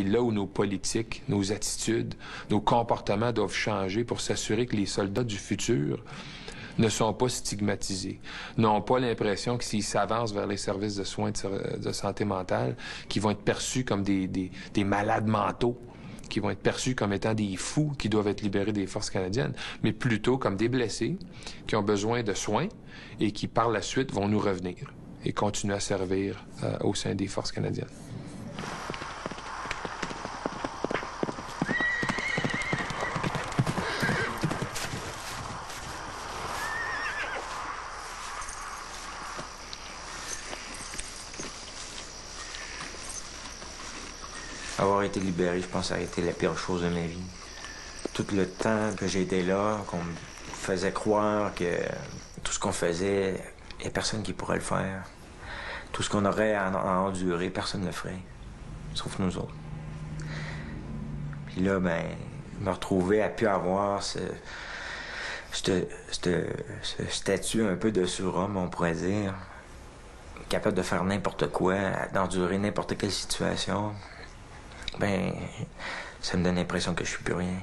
là où nos politiques, nos attitudes, nos comportements doivent changer pour s'assurer que les soldats du futur ne sont pas stigmatisés, n'ont pas l'impression que s'ils s'avancent vers les services de soins de santé mentale, qu'ils vont être perçus comme des malades mentaux, qui vont être perçus comme étant des fous qui doivent être libérés des forces canadiennes, mais plutôt comme des blessés qui ont besoin de soins et qui, par la suite, vont nous revenir et continuer à servir au sein des forces canadiennes. Avoir été libéré, je pense que ça a été la pire chose de ma vie. Tout le temps que j'ai été là, qu'on me faisait croire que tout ce qu'on faisait, il n'y a personne qui pourrait le faire. Tout ce qu'on aurait à endurer, personne ne le ferait, sauf nous autres. Puis là, ben, me retrouver à plus avoir ce statut un peu de surhomme, on pourrait dire, capable de faire n'importe quoi, d'endurer n'importe quelle situation. Ben, ça me donne l'impression que je suis plus rien.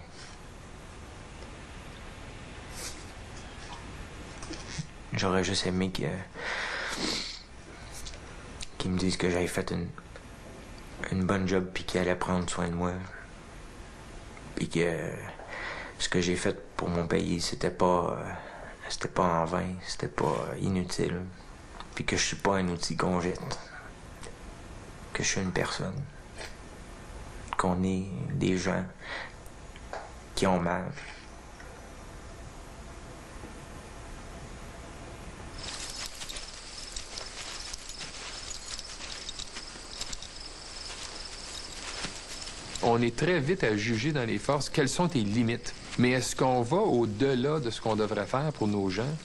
J'aurais juste aimé qu'ils me disent que j'avais fait une bonne job puis qu'ils allaient prendre soin de moi. Puis que ce que j'ai fait pour mon pays, c'était pas en vain, c'était pas inutile. Puis que je suis pas un outil qu'on jette. Que je suis une personne. Qu'on est des gens qui ont mal. On est très vite à juger dans les forces quelles sont tes limites. Mais est-ce qu'on va au-delà de ce qu'on devrait faire pour nos gens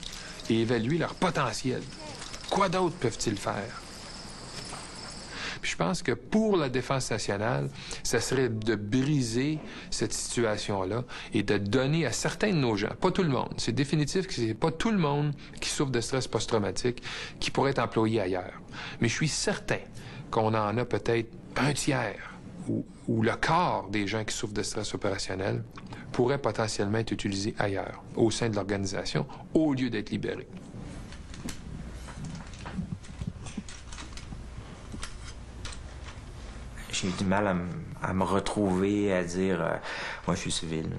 et évaluer leur potentiel? Quoi d'autre peuvent-ils faire? Puis je pense que pour la Défense nationale, ça serait de briser cette situation-là et de donner à certains de nos gens, pas tout le monde, c'est définitif que c'est pas tout le monde qui souffre de stress post-traumatique qui pourrait être employé ailleurs. Mais je suis certain qu'on en a peut-être un tiers ou le quart des gens qui souffrent de stress opérationnel pourraient potentiellement être utilisés ailleurs, au sein de l'organisation, au lieu d'être libérés. J'ai du mal à me retrouver, à dire moi je suis civil.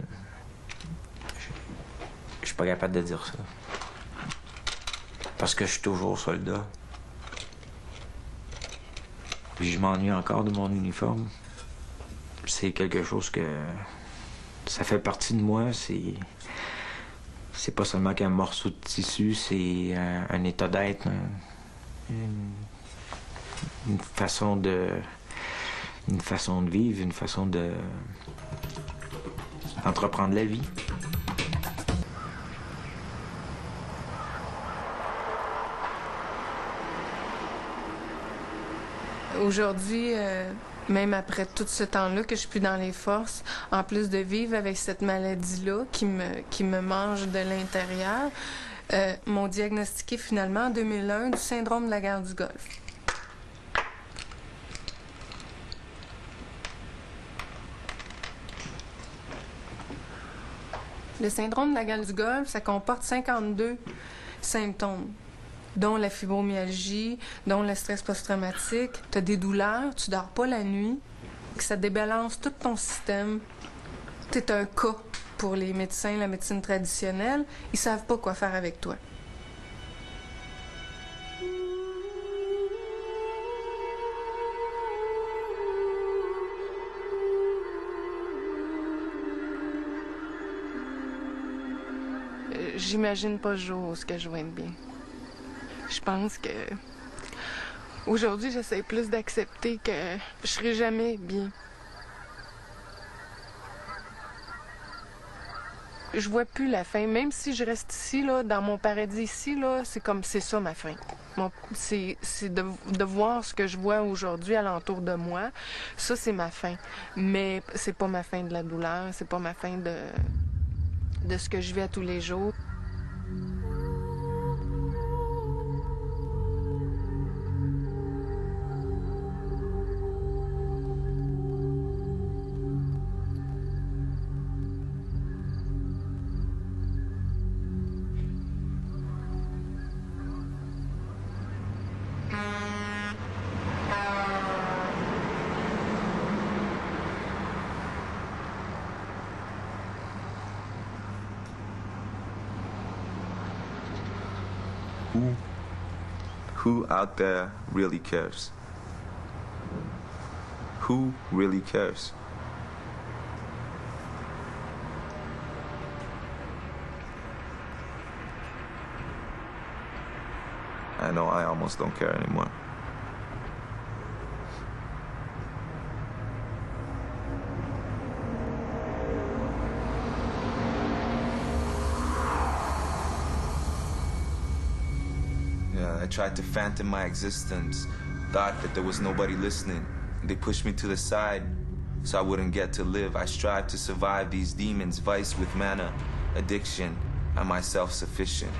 Je suis pas capable de dire ça. Parce que je suis toujours soldat. Puis je m'ennuie encore de mon uniforme. C'est quelque chose que... Ça fait partie de moi, c'est pas seulement qu'un morceau de tissu, c'est un état d'être, une façon de vivre, une façon d'entreprendre la vie. Aujourd'hui, même après tout ce temps-là que je suis plus dans les forces, en plus de vivre avec cette maladie-là qui me mange de l'intérieur, m'ont diagnostiqué finalement en 2001 du syndrome de la guerre du Golfe. Le syndrome de la guerre du Golfe, ça comporte 52 symptômes, dont la fibromyalgie, dont le stress post-traumatique. Tu as des douleurs, tu dors pas la nuit, que ça débalance tout ton système. Tu es un cas pour les médecins, la médecine traditionnelle. Ils savent pas quoi faire avec toi. J'imagine pas le jour où je vais être bien. Je pense que aujourd'hui, j'essaie plus d'accepter que je serai jamais bien. Je vois plus la fin. Même si je reste ici, là, dans mon paradis ici, là, c'est ça ma fin. C'est de voir ce que je vois aujourd'hui alentour de moi. Ça, c'est ma fin. Mais c'est pas ma fin de la douleur, c'est pas ma fin de ce que je vis à tous les jours. Who out there really cares? Who really cares? I know I almost don't care anymore. I tried to phantom my existence, thought that there was nobody listening. They pushed me to the side so I wouldn't get to live. I strive to survive these demons, vice with mana, addiction. Am I self-sufficient?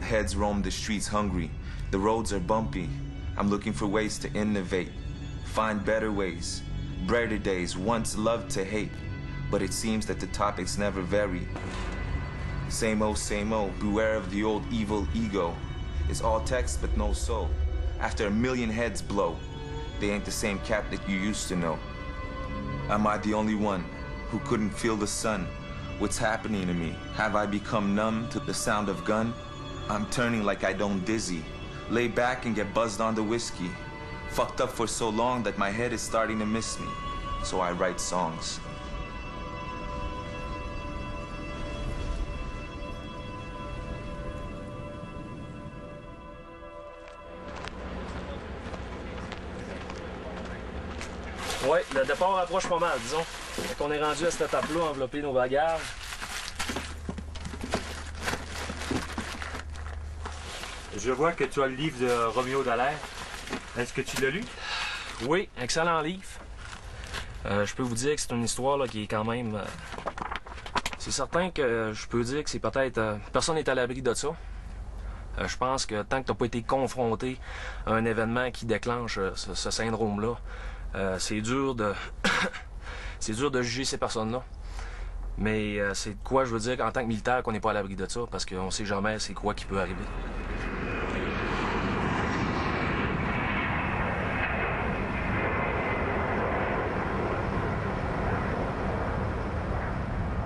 Heads roam the streets hungry. The roads are bumpy. I'm looking for ways to innovate, find better ways. Brighter days, once loved to hate, but it seems that the topics never vary. Same old, beware of the old evil ego. It's all text but no soul. After a million heads blow, they ain't the same cat that you used to know. Am I the only one who couldn't feel the sun? What's happening to me? Have I become numb to the sound of gun? I'm turning like I don't dizzy. Lay back and get buzzed on the whiskey. Fucked up for so long that my head is starting to miss me. So I write songs. Oui, le départ approche pas mal, disons. Fait qu'on est rendu à cette étape-là, envelopper nos bagages. Je vois que tu as le livre de Roméo Dallaire. Est-ce que tu l'as lu? Oui, excellent livre. Je peux vous dire que c'est une histoire là, qui est quand même... C'est certain que je peux dire que c'est peut-être... personne n'est à l'abri de ça. Je pense que tant que tu n'as pas été confronté à un événement qui déclenche ce syndrome-là, c'est dur de c'est dur de juger ces personnes-là. Mais c'est de quoi je veux dire en tant que militaire qu'on n'est pas à l'abri de ça, parce qu'on sait jamais c'est quoi qui peut arriver.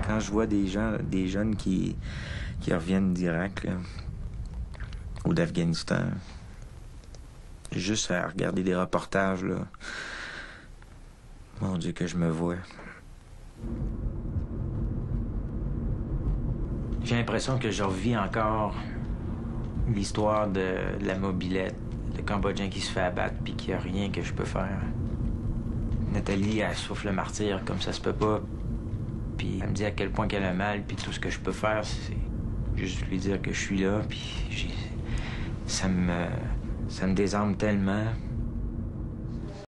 Quand je vois des jeunes qui reviennent d'Irak là, ou d'Afghanistan, juste à regarder des reportages, là, mon Dieu que je me vois. J'ai l'impression que je revis encore l'histoire de la mobilette, le Cambodgien qui se fait abattre puis qu'il n'y a rien que je peux faire. Nathalie, elle souffle le martyre comme ça se peut pas. Puis elle me dit à quel point qu'elle a mal, puis tout ce que je peux faire, c'est juste lui dire que je suis là, puis ça me désarme tellement.